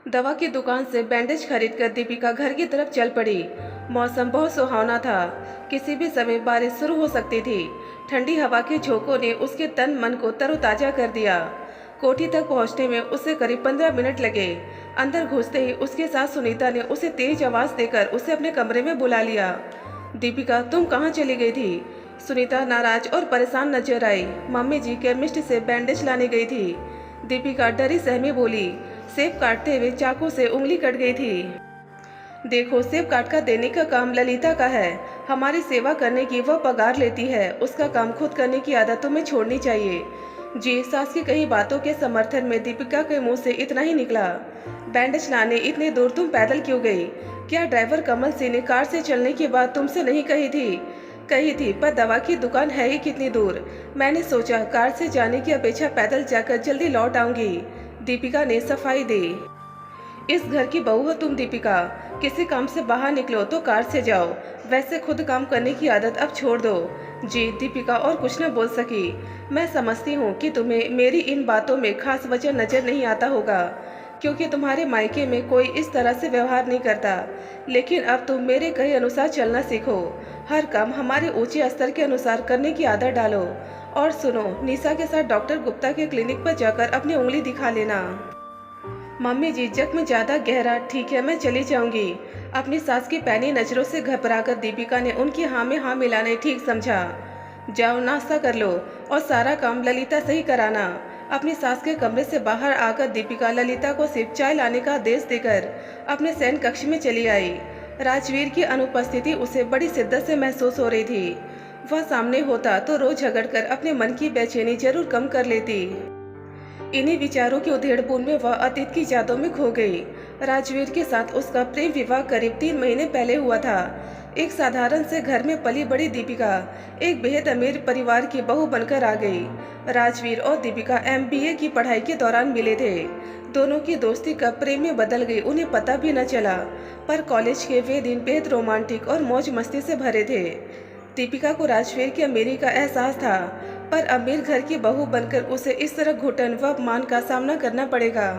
दवा की दुकान से बैंडेज खरीदकर दीपिका घर की तरफ चल पड़ी। मौसम बहुत सुहावना था। किसी भी समय बारिश शुरू हो सकती थी। ठंडी हवा के झोंकों ने उसके तन मन को तरोताजा कर दिया। कोठी तक पहुंचने में उसे करीब 15 मिनट लगे। अंदर घुसते ही उसके साथ सुनीता ने उसे तेज आवाज देकर उसे अपने कमरे में बुला लिया। दीपिका, तुम कहाँ चली गई थी? सुनीता नाराज और परेशान नजर आई। मम्मी जी केमिस्ट से बैंडेज लाने गई थी। दीपिका डरी सहमी बोली। सेब काटते हुए चाकू से उंगली कट गई थी। देखो, सेब काट कर देने का काम ललिता का है। हमारी सेवा करने की वह पगार लेती है। उसका काम खुद करने की आदत तुम्हें छोड़नी चाहिए। जी, सास की कई बातों के समर्थन में दीपिका के मुंह से इतना ही निकला। बैंडेज लाने इतने दूर तुम पैदल क्यों गई? क्या ड्राइवर कमल सिंह ने कार से चलने की बात तुमसे नहीं कही थी? कही थी, पर दवा की दुकान है ही कितनी दूर। मैंने सोचा कार से जाने की अपेक्षा पैदल जाकर जल्दी लौट आऊंगी। दीपिका ने सफाई दी। इस घर की बहू हो तुम दीपिका। किसी काम से बाहर निकलो तो कार से जाओ। वैसे खुद काम करने की आदत अब छोड़ दो। जी, दीपिका और कुछ न बोल सकी। मैं समझती हूँ कि तुम्हें मेरी इन बातों में खास वजह नजर नहीं आता होगा, क्योंकि तुम्हारे मायके में कोई इस तरह से व्यवहार नहीं करता। लेकिन अब तुम मेरे कहे अनुसार चलना सीखो। हर काम हमारे ऊंचे स्तर के अनुसार करने की आदत डालो। और सुनो, निशा के साथ डॉक्टर गुप्ता के क्लिनिक पर जाकर अपनी उंगली दिखा लेना। मम्मी जी, जख्म ज्यादा गहरा, ठीक है मैं चली जाऊंगी। अपनी सास की पैनी नजरों से घबराकर दीपिका ने उनकी हाँ में हाँ मिलाने ठीक समझा। जाओ, नाश्ता कर लो और सारा काम ललिता से ही कराना। अपनी सास के कमरे से बाहर आकर दीपिका ललिता को सिर्फ चाय लाने का आदेश देकर अपने शयन कक्ष में चली आई। राजवीर की अनुपस्थिति उसे बड़ी शिद्दत से महसूस हो रही थी। वह सामने होता तो रोज झगड़कर अपने मन की बेचैनी जरूर कम कर लेती। इन्हीं विचारों की उधेड़बुन में वह अतीत की यादों में खो गई। राजवीर के साथ उसका प्रेम विवाह करीब 3 महीने पहले हुआ था। एक साधारण से घर में पली बड़ी दीपिका एक बेहद अमीर परिवार की बहू बनकर आ गई। राजवीर और दीपिका MBA की पढ़ाई के दौरान मिले थे। दोनों की दोस्ती कब प्रेम में बदल गई उन्हें पता भी न चला। पर कॉलेज के वे दिन बेहद रोमांटिक और मौज मस्ती से भरे थे। दीपिका को राजवीर की अमीरी का एहसास था, पर अमीर घर की बहू बनकर उसे इस तरह घुटन व अपमान का सामना करना पड़ेगा,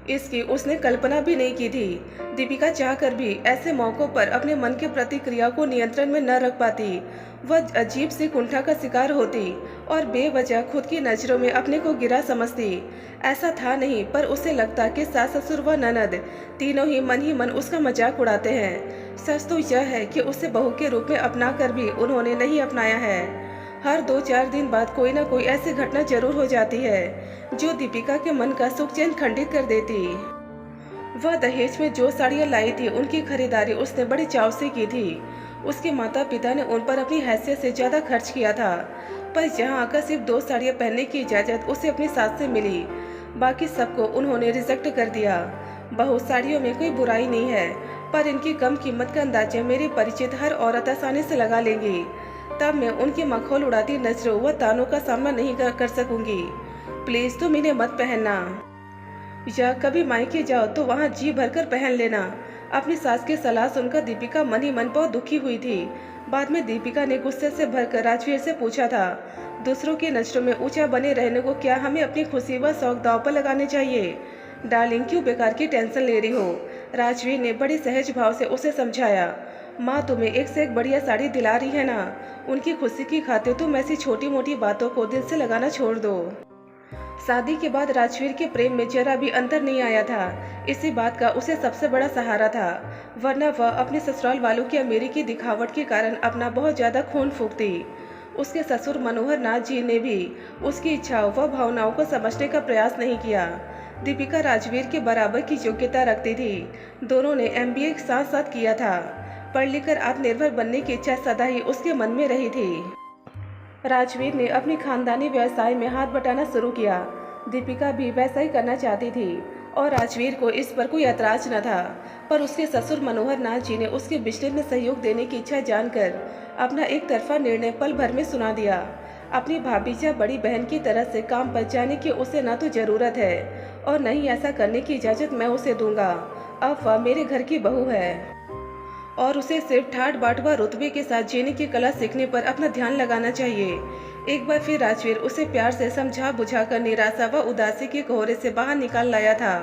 इसकी उसने कल्पना भी नहीं की थी। दीपिका चाहकर भी ऐसे मौकों पर अपने मन की प्रतिक्रिया को नियंत्रण में न रख पाती। वह अजीब सी कुंठा का शिकार होती और बेवजह खुद की नजरों में अपने को गिरा समझती। ऐसा था नहीं, पर उसे लगता कि सास ससुर व ननद तीनों ही मन उसका मजाक उड़ाते हैं। सच तो यह है कि उसे बहू के रूप में अपना कर भी उन्होंने नहीं अपनाया है। हर 2-4 दिन बाद कोई ना कोई ऐसी घटना जरूर हो जाती है जो दीपिका के मन का सुख चैन खंडित कर देती। वह दहेज में जो साड़ियाँ लाई थी उनकी खरीदारी उसने बड़े चाव से की थी। उसके माता पिता ने उन पर अपनी हैसियत से ज़्यादा खर्च किया था, पर यहाँ आकर सिर्फ 2 साड़ियाँ पहनने की इजाज़त उसे अपनी सास से मिली। बाकी सबको उन्होंने रिजेक्ट कर दिया। बहुत साड़ियों में कोई बुराई नहीं है, पर इनकी कम कीमत का अंदाजा मेरे परिचित हर औरत आसानी से लगा लेंगी। तब मैं उनकी मखौल उड़ाती नजरों व तानों का सामना नहीं कर सकूंगी। प्लीज तुम इन्हें मत पहनना, या कभी मायके जाओ तो वहाँ जी भरकर पहन लेना। अपनी सास की सलाह सुनकर दीपिका मन ही मन बहुत दुखी हुई थी। बाद में दीपिका ने गुस्से से भरकर राजवीर से पूछा था, दूसरों की नजरों में ऊंचा बने रहने को क्या हमें अपनी खुशी व शौक दांव पर लगाने चाहिए? डार्लिंग, क्यों बेकार की टेंशन ले रही हो? राजवीर ने बड़ी सहज भाव से उसे समझाया। माँ तुम्हें एक से एक बढ़िया साड़ी दिला रही है ना। उनकी खुशी की खातिर तुम ऐसी छोटी मोटी बातों को दिल से लगाना छोड़ दो। शादी के बाद राजवीर के प्रेम में जरा भी अंतर नहीं आया था। इसी बात का उसे सबसे बड़ा सहारा था, वरना वह अपने ससुराल वालों की अमीरी की दिखावट के कारण अपना बहुत ज्यादा खून फूंकती। उसके ससुर मनोहर नाथ जी ने भी उसकी इच्छाओं व भावनाओं को समझने का प्रयास नहीं किया। दीपिका राजवीर के बराबर की योग्यता रखती थी। दोनों ने MBA साथ साथ किया था। पढ़ लिखकर आत्मनिर्भर बनने की इच्छा सदा ही उसके मन में रही थी। राजवीर ने अपनी खानदानी व्यवसाय में हाथ बटाना शुरू किया। दीपिका भी वैसा ही करना चाहती थी और राजवीर को इस पर कोई ऐतराज न था, पर उसके ससुर मनोहर नाथ जी ने उसके बिजनेस में सहयोग देने की इच्छा जानकर अपना एक तरफा निर्णय पल भर में सुना दिया। अपनी भाभी या बड़ी बहन की तरह से काम पर जाने की उसे न तो जरूरत है और न ही ऐसा करने की इजाज़त मैं उसे दूंगा। अब वह मेरे घर की बहू है और उसे सिर्फ ठाट बाट व रुतबे के साथ जीने की कला सीखने पर अपना ध्यान लगाना चाहिए। एक बार फिर राजवीर उसे प्यार से समझा बुझाकर निराशा व उदासी के कोहरे से बाहर निकाल लाया था।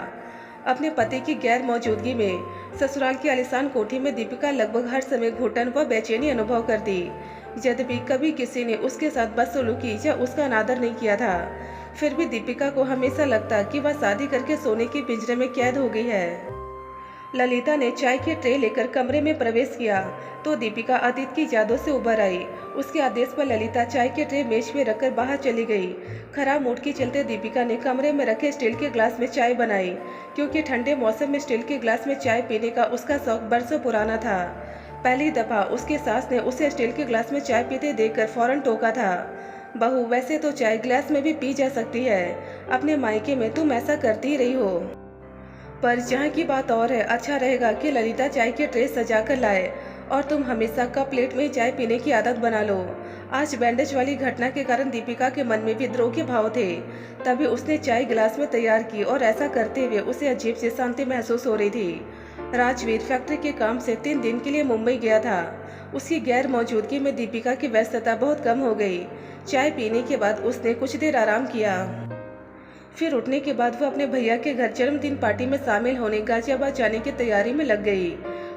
अपने पति की गैर मौजूदगी में ससुराल की आलीशान कोठी में दीपिका लगभग हर समय घुटन व बेचैनी अनुभव करती। यद्यपि कभी किसी ने उसके साथ बदसलूकी या उसका अनादर नहीं किया था, फिर भी दीपिका को हमेशा लगता कि वह शादी करके सोने के पिंजरे में कैद हो गई है। ललिता ने चाय की ट्रे लेकर कमरे में प्रवेश किया तो दीपिका अतीत की यादों से उभर आई। उसके आदेश पर ललिता चाय की ट्रे मेज पे रखकर बाहर चली गई। खराब मूड के चलते दीपिका ने कमरे में रखे स्टील के ग्लास में चाय बनाई, क्योंकि ठंडे मौसम में स्टील के ग्लास में चाय पीने का उसका शौक बरसों पुराना था। पहली दफा उसकी सास ने उसे स्टील के ग्लास में चाय पीते देखकर फौरन टोका था। बहू, वैसे तो चाय ग्लास में भी पी जा सकती है, अपने मायके में तुम ऐसा करती ही रही हो। पर यहाँ की बात और है, अच्छा रहेगा कि ललिता चाय के ट्रे सजा कर लाए और तुम हमेशा कप प्लेट में ही चाय पीने की आदत बना लो। आज बैंडेज वाली घटना के कारण दीपिका के मन में विद्रोह के भाव थे, तभी उसने चाय गिलास में तैयार की और ऐसा करते हुए उसे अजीब सी शांति महसूस हो रही थी। राजवीर फैक्ट्री के काम से 3 दिन के लिए मुंबई गया था। उसकी गैर मौजूदगी में दीपिका की व्यस्तता बहुत कम हो गई। चाय पीने के बाद उसने कुछ देर आराम किया। फिर उठने के बाद वह अपने भैया के घर जन्मदिन पार्टी में शामिल होने गाजियाबाद जाने की तैयारी में लग गई।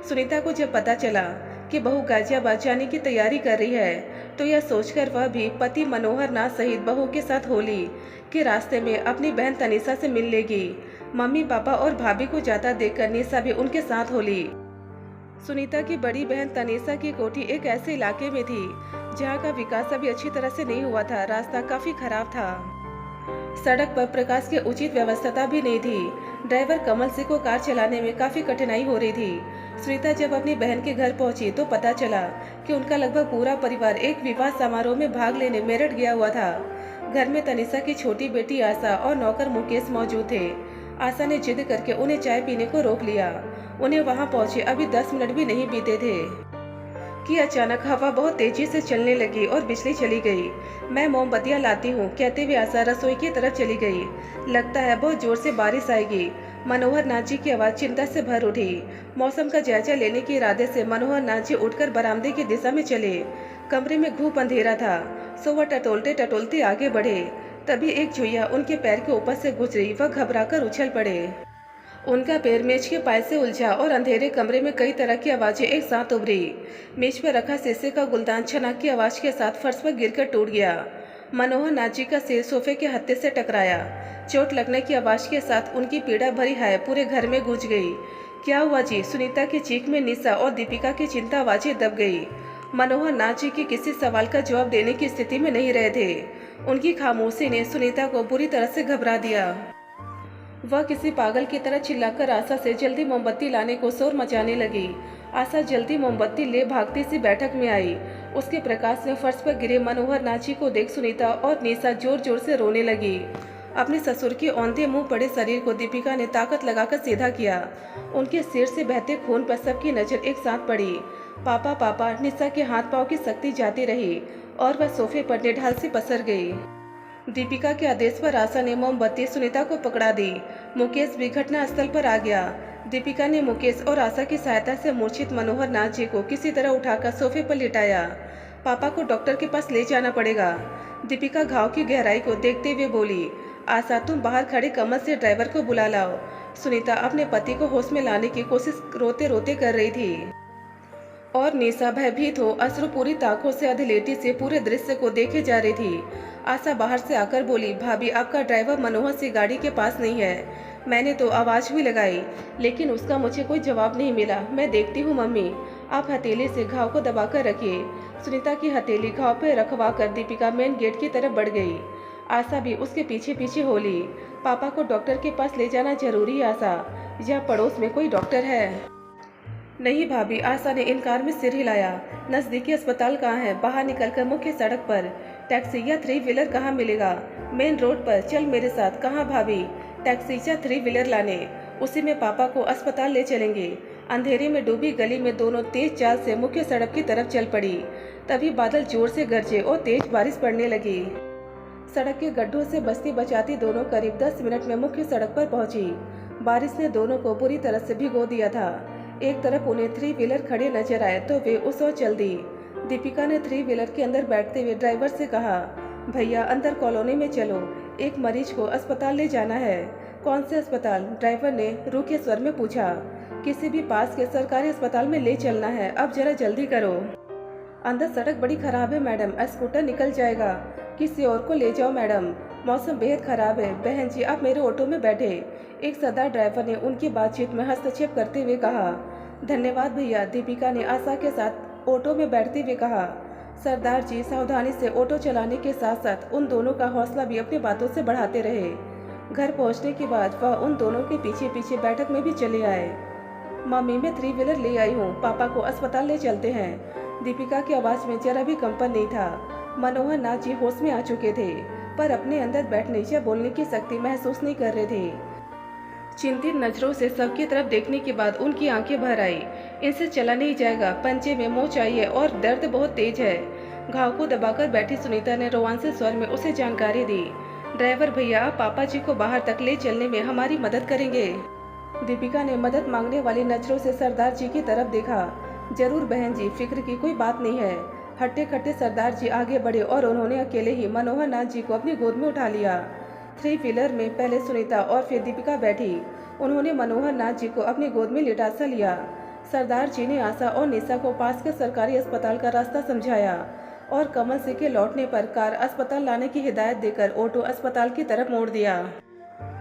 सुनीता को जब पता चला कि बहू गाजियाबाद जाने की तैयारी कर रही है, तो यह सोचकर वह भी पति मनोहर नाथ सहित बहू के साथ होली के रास्ते में अपनी बहन तनीषा से मिल लेगी। मम्मी पापा और भाभी को जाता देखकर निशा भी उनके साथ होली। सुनीता की बड़ी बहन तनीषा की कोठी एक ऐसे इलाके में थी जहाँ का विकास अभी अच्छी तरह से नहीं हुआ था। रास्ता काफी खराब था, सड़क पर प्रकाश की उचित व्यवस्था भी नहीं थी। ड्राइवर कमल सिंह को कार चलाने में काफी कठिनाई हो रही थी। सुनीता जब अपनी बहन के घर पहुंची तो पता चला कि उनका लगभग पूरा परिवार एक विवाह समारोह में भाग लेने मेरठ गया हुआ था। घर में तनीषा की छोटी बेटी आशा और नौकर मुकेश मौजूद थे। आशा ने जिद करके उन्हें चाय पीने को रोक लिया। उन्हें वहां पहुंचे अभी 10 मिनट भी नहीं बीते थे कि अचानक हवा बहुत तेजी से चलने लगी और बिजली चली गई। मैं मोमबत्तियां लाती हूँ, कहते हुए आशा रसोई की तरफ चली गई। लगता है बहुत जोर से बारिश आएगी। मनोहर नाथ जी की आवाज़ चिंता से भर उठी। मौसम का जायजा लेने के इरादे से मनोहर नाथ जी उठकर बरामदे की दिशा में चले। कमरे में घूप अंधेरा था, सो वह टटोलते टटोलते आगे बढ़े। तभी एक चुहिया उनके पैर के ऊपर से गुजरी। वह घबराकर उछल पड़े। उनका पैर मेज के पाए से उलझा और अंधेरे कमरे में कई तरह की आवाजें एक साथ उभरी। मेज पर रखा शीशे का गुलदान छनाक की आवाज के साथ फर्श पर गिरकर टूट गया। मनोहर नाथ जी का सिर सोफे के हत्थे से टकराया। चोट लगने की आवाज के साथ उनकी पीड़ा भरी हाय पूरे घर में गूंज गई। क्या हुआ जी? सुनीता की चीख में निशा और दीपिका की चिंता आवाजें दब गई। मनोहर नाथ जी के किसी सवाल का जवाब देने की स्थिति में नहीं रहे थे। उनकी खामोशी ने सुनीता को बुरी तरह से घबरा दिया। वह किसी पागल की तरह चिल्लाकर आशा से जल्दी मोमबत्ती लाने को शोर मचाने लगी। आशा जल्दी मोमबत्ती ले भागती सी बैठक में आई। उसके प्रकाश में फर्श पर गिरे मनोहर नाथ जी को देख सुनीता और निशा जोर जोर से रोने लगी। अपने ससुर के औंधे मुंह पड़े शरीर को दीपिका ने ताकत लगाकर सीधा किया। उनके सिर से बहते खून पर सबकी नजर एक साथ पड़ी। पापा पापा, निशा के हाथ पांव की शक्ति जाती रही और वह सोफे पर निढाल से पसर गई। दीपिका के आदेश पर आशा ने मोमबत्ती सुनीता को पकड़ा दी। मुकेश भी घटना स्थल पर आ गया। दीपिका ने मुकेश और आशा की सहायता से मूर्छित मनोहर नाथ जी को किसी तरह उठाकर सोफे पर लिटाया। पापा को डॉक्टर के पास ले जाना पड़ेगा। दीपिका घाव की गहराई को देखते हुए बोली। आशा, तुम बाहर खड़े कमल से ड्राइवर को बुला लाओ। सुनीता अपने पति को होश में लाने की कोशिश रोते रोते कर रही थी और निशा भयभीत हो अश्रुपूरी आंखों से अधलेटी से पूरे दृश्य को देखे जा रही थी। आशा बाहर से आकर बोली, भाभी, आपका ड्राइवर मनोहर सिंह गाड़ी के पास नहीं है। मैंने तो आवाज भी लगाई, लेकिन उसका मुझे कोई जवाब नहीं मिला। मैं देखती हूँ मम्मी, आप हथेली से घाव को दबाकर रखिए। सुनीता की हथेली घाव पर रखवा कर दीपिका मेन गेट की तरफ बढ़ गई। आशा भी उसके पीछे पीछे हो ली। पापा को डॉक्टर के पास ले जाना जरूरी है आशा, यहाँ पड़ोस में कोई डॉक्टर है? नहीं भाभी, आशा ने इनकार में सिर हिलाया। नजदीकी अस्पताल कहाँ है? बाहर निकलकर मुख्य सड़क पर टैक्सी या 3 व्हीलर कहाँ मिलेगा? मेन रोड पर, चल मेरे साथ। कहाँ भाभी? टैक्सी या 3 व्हीलर लाने, उसी में पापा को अस्पताल ले चलेंगे। अंधेरे में डूबी गली में दोनों तेज चाल से मुख्य सड़क की तरफ चल पड़ी। तभी बादल जोर से गरजे और तेज बारिश पड़ने लगी। सड़क के गड्ढों से बचती बचाती दोनों करीब 10 मिनट में मुख्य सड़क पर पहुंची। बारिश ने दोनों को बुरी तरह से भिगो दिया था। एक तरफ उन्हें 3 व्हीलर खड़े नजर आए तो वे उस ओर चल दी। दीपिका ने 3 व्हीलर के अंदर बैठते हुए ड्राइवर से कहा, भैया अंदर कॉलोनी में चलो, एक मरीज को अस्पताल ले जाना है। कौन से अस्पताल? ड्राइवर ने रूखे स्वर में पूछा। किसी भी पास के सरकारी अस्पताल में ले चलना है, अब जरा जल्दी करो। अंदर सड़क बड़ी खराब है मैडम, स्कूटर निकल जाएगा, किसी और को ले जाओ मैडम, मौसम बेहद खराब है। बहन जी आप मेरे ऑटो में बैठे, एक सरदार ड्राइवर ने उनकी बातचीत में हस्तक्षेप करते हुए कहा। धन्यवाद भैया, दीपिका ने आशा के साथ ऑटो में बैठते हुए कहा। सरदार जी सावधानी से ऑटो चलाने के साथ साथ उन दोनों का हौसला भी अपनी बातों से बढ़ाते रहे। घर पहुंचने के बाद वह उन दोनों के पीछे पीछे बैठक में भी चले आए। मम्मी मैं 3 व्हीलर ले आई हूँ, पापा को अस्पताल ले चलते हैं। दीपिका की आवाज़ में जरा भी कंपन नहीं था। मनोहर नाथ जी होश में आ चुके थे, पर अपने अंदर बैठने या बोलने की शक्ति महसूस नहीं कर रहे थे। चिंतित नजरों से सबकी तरफ देखने के बाद उनकी आंखें भर आई। इनसे चला नहीं जाएगा, पंजे में मोच आई है और दर्द बहुत तेज है। घाव को दबाकर बैठी सुनीता ने रोमांचित स्वर में उसे जानकारी दी। ड्राइवर भैया आप पापा जी को बाहर तक ले चलने में हमारी मदद करेंगे? दीपिका ने मदद मांगने वाली नजरों से सरदार जी की तरफ देखा। जरूर बहन जी, फिक्र की कोई बात नहीं है। हट्टे खट्टे सरदार जी आगे बढ़े और उन्होंने अकेले ही मनोहर नाथ जी को अपनी गोद में उठा लिया। 3 व्हीलर में पहले सुनीता और फिर दीपिका बैठी। उन्होंने मनोहर नाथ जी को अपनी गोद में लिटा सा लिया। सरदार जी ने आशा और निशा को पास के सरकारी अस्पताल का रास्ता समझाया और कमल सिंह के लौटने पर कार अस्पताल लाने की हिदायत देकर ऑटो अस्पताल की तरफ मोड़ दिया।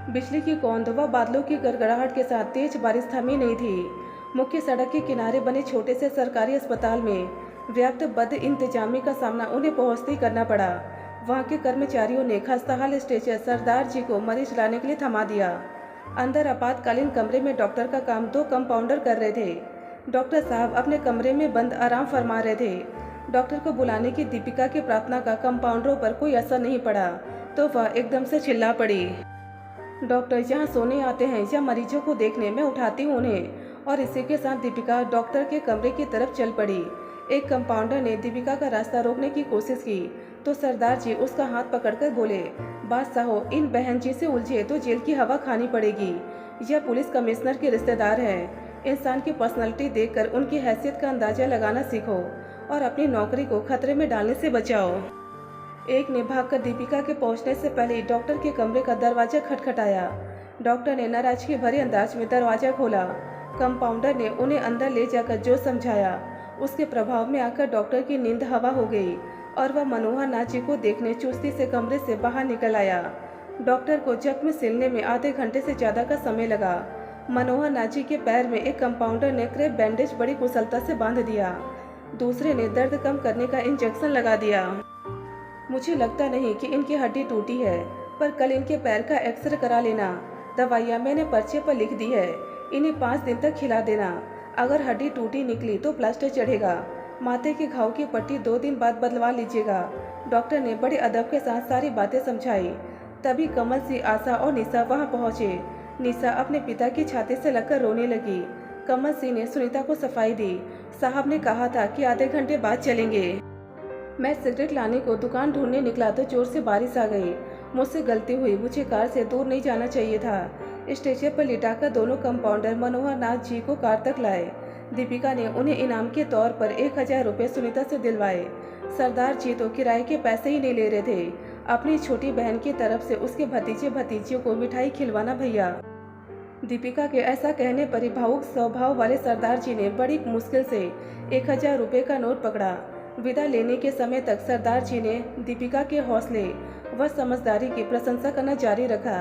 बिजली की कौंध व बादलों की गड़गड़ाहट के साथ तेज बारिश थमी नहीं थी। मुख्य सड़क के किनारे बने छोटे से सरकारी अस्पताल में व्याप्त बद इंतजामी का सामना उन्हें पहुंचते ही करना पड़ा। वहां के कर्मचारियों ने खस्ताहाल स्ट्रेचर सरदार जी को मरीज लाने के लिए थमा दिया। अंदर आपातकालीन कमरे में डॉक्टर का काम 2 कंपाउंडर कर रहे थे। डॉक्टर साहब अपने कमरे में बंद आराम फरमा रहे थे। डॉक्टर को बुलाने की दीपिका की प्रार्थना का कंपाउंडरों पर कोई असर नहीं पड़ा तो वह एकदम से चिल्ला पड़ी। डॉक्टर यहाँ सोने आते हैं या मरीजों को देखने, मैं उठाती हूँ उन्हें। और इसी के साथ दीपिका डॉक्टर के कमरे की तरफ चल पड़ी। एक कंपाउंडर ने दीपिका का रास्ता रोकने की कोशिश की तो सरदार जी उसका हाथ पकड़कर बोले, बादशाह हो, इन बहन जी से उलझे तो जेल की हवा खानी पड़ेगी। यह पुलिस कमिश्नर के रिश्तेदार हैं। इंसान की पर्सनालिटी देखकर उनकी हैसियत का अंदाजा लगाना सीखो और अपनी नौकरी को खतरे में डालने से बचाओ। एक ने भागकर दीपिका के पहुंचने से पहले डॉक्टर के कमरे का दरवाजा खटखटाया। डॉक्टर ने नाराजगी भरे अंदाज में दरवाजा खोला। कंपाउंडर ने उन्हें अंदर ले जाकर जो समझाया उसके प्रभाव में आकर डॉक्टर की नींद हवा हो गई और वह मनोहर नाथ जी को देखने चुस्ती से कमरे से बाहर निकल आया। डॉक्टर को जख्म सिलने में आधे घंटे से ज़्यादा का समय लगा। मनोहर नाथ जी के पैर में एक कंपाउंडर ने क्रेप बैंडेज बड़ी कुशलता से बांध दिया। दूसरे ने दर्द कम करने का इंजेक्शन लगा दिया। मुझे लगता नहीं कि इनकी हड्डी टूटी है, पर कल इनके पैर का एक्सरे करा लेना। दवाइयाँ मैंने पर्चे पर लिख दी है, इन्हें 5 दिन तक खिला देना। अगर हड्डी टूटी निकली तो प्लास्टर चढ़ेगा। माथे के घाव की पट्टी 2 दिन बाद बदलवा लीजिएगा। डॉक्टर ने बड़े अदब के साथ सारी बातें समझाई। तभी कमल सिंह, आशा और निशा वहां पहुंचे। निशा अपने पिता की छाती से लगकर रोने लगी। कमल सिंह ने सुनीता को सफाई दी। साहब ने कहा था कि आधे घंटे बाद चलेंगे। मैं सिगरेट लाने को दुकान ढूंढने निकला तो जोर से बारिश आ गई। मुझसे गलती हुई, मुझे कार से दूर नहीं जाना चाहिए था। स्टेशन पर लिटाकर दोनों कंपाउंडर मनोहर नाथ जी को कार तक लाए। दीपिका ने उन्हें इनाम के तौर पर 1000 रुपये सुनीता से दिलवाए। सरदार जी तो किराए के पैसे ही नहीं ले रहे थे। अपनी छोटी बहन की तरफ से उसके भतीजे भतीजियों को मिठाई खिलवाना भैया। दीपिका के ऐसा कहने पर ही भावुक स्वभाव वाले सरदार जी ने बड़ी मुश्किल से 1000 रुपये का नोट पकड़ा। विदा लेने के समय तक सरदार जी ने दीपिका के हौसले व समझदारी की प्रशंसा करना जारी रखा।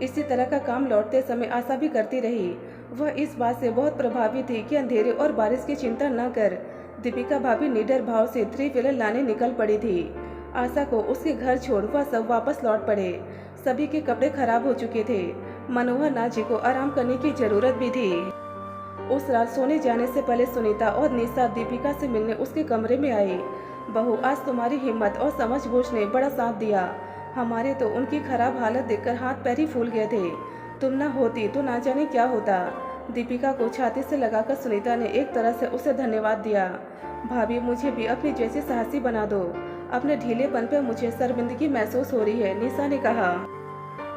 इसी तरह का काम लौटते समय आशा भी करती रही। वह इस बात से बहुत प्रभावित थी कि अंधेरे और बारिश की चिंता न कर दीपिका भाभी निडर भाव से 3 व्हीलर लाने निकल पड़ी थी। आशा को उसके घर छोड़ वह सब वापस लौट पड़े। सभी के कपड़े खराब हो चुके थे। मनोहर नाथ जी को आराम करने की जरूरत भी थी। उस रात सोने जाने से पहले सुनीता और निशा दीपिका से मिलने उसके कमरे में आई। बहू, आज तुम्हारी हिम्मत और समझबूझ ने बड़ा साथ दिया। हमारे तो उनकी खराब हालत देखकर हाथ पैर ही फूल गए थे। तुम ना होती तो ना जाने क्या होता। दीपिका को छाती से लगाकर सुनीता ने एक तरह से उसे धन्यवाद दिया। भाभी, मुझे भी अपनी जैसी साहसी बना दो। अपने ढीलेपन पर मुझे शर्मिंदगी महसूस हो रही है, निशा ने कहा।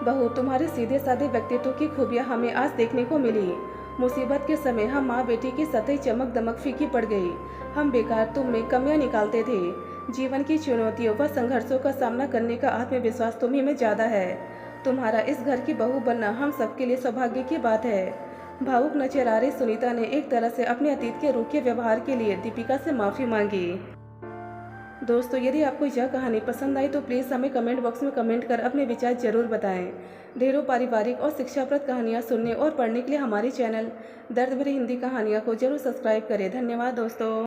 बहू, तुम्हारे सीधे साधे व्यक्तित्व की खूबियाँ हमें आज देखने को मिली। मुसीबत के समय हम माँ बेटी की सतही चमक दमक फीकी पड़ गई। हम बेकार तुम में कमियां निकालते थे। जीवन की चुनौतियों व संघर्षों का सामना करने का आत्मविश्वास तुम्ही में ज़्यादा है। तुम्हारा इस घर की बहू बनना हम सबके लिए सौभाग्य की बात है। भावुक नजर आ रही सुनीता ने एक तरह से अपने अतीत के रूखे व्यवहार के लिए दीपिका से माफ़ी मांगी। दोस्तों, यदि आपको यह कहानी पसंद आई तो प्लीज़ हमें कमेंट बॉक्स में कमेंट कर अपने विचार जरूर बताएं। ढेरों पारिवारिक और शिक्षाप्रद कहानियाँ सुनने और पढ़ने के लिए हमारे चैनल दर्द भरी हिंदी कहानियाँ को जरूर सब्सक्राइब करें। धन्यवाद दोस्तों।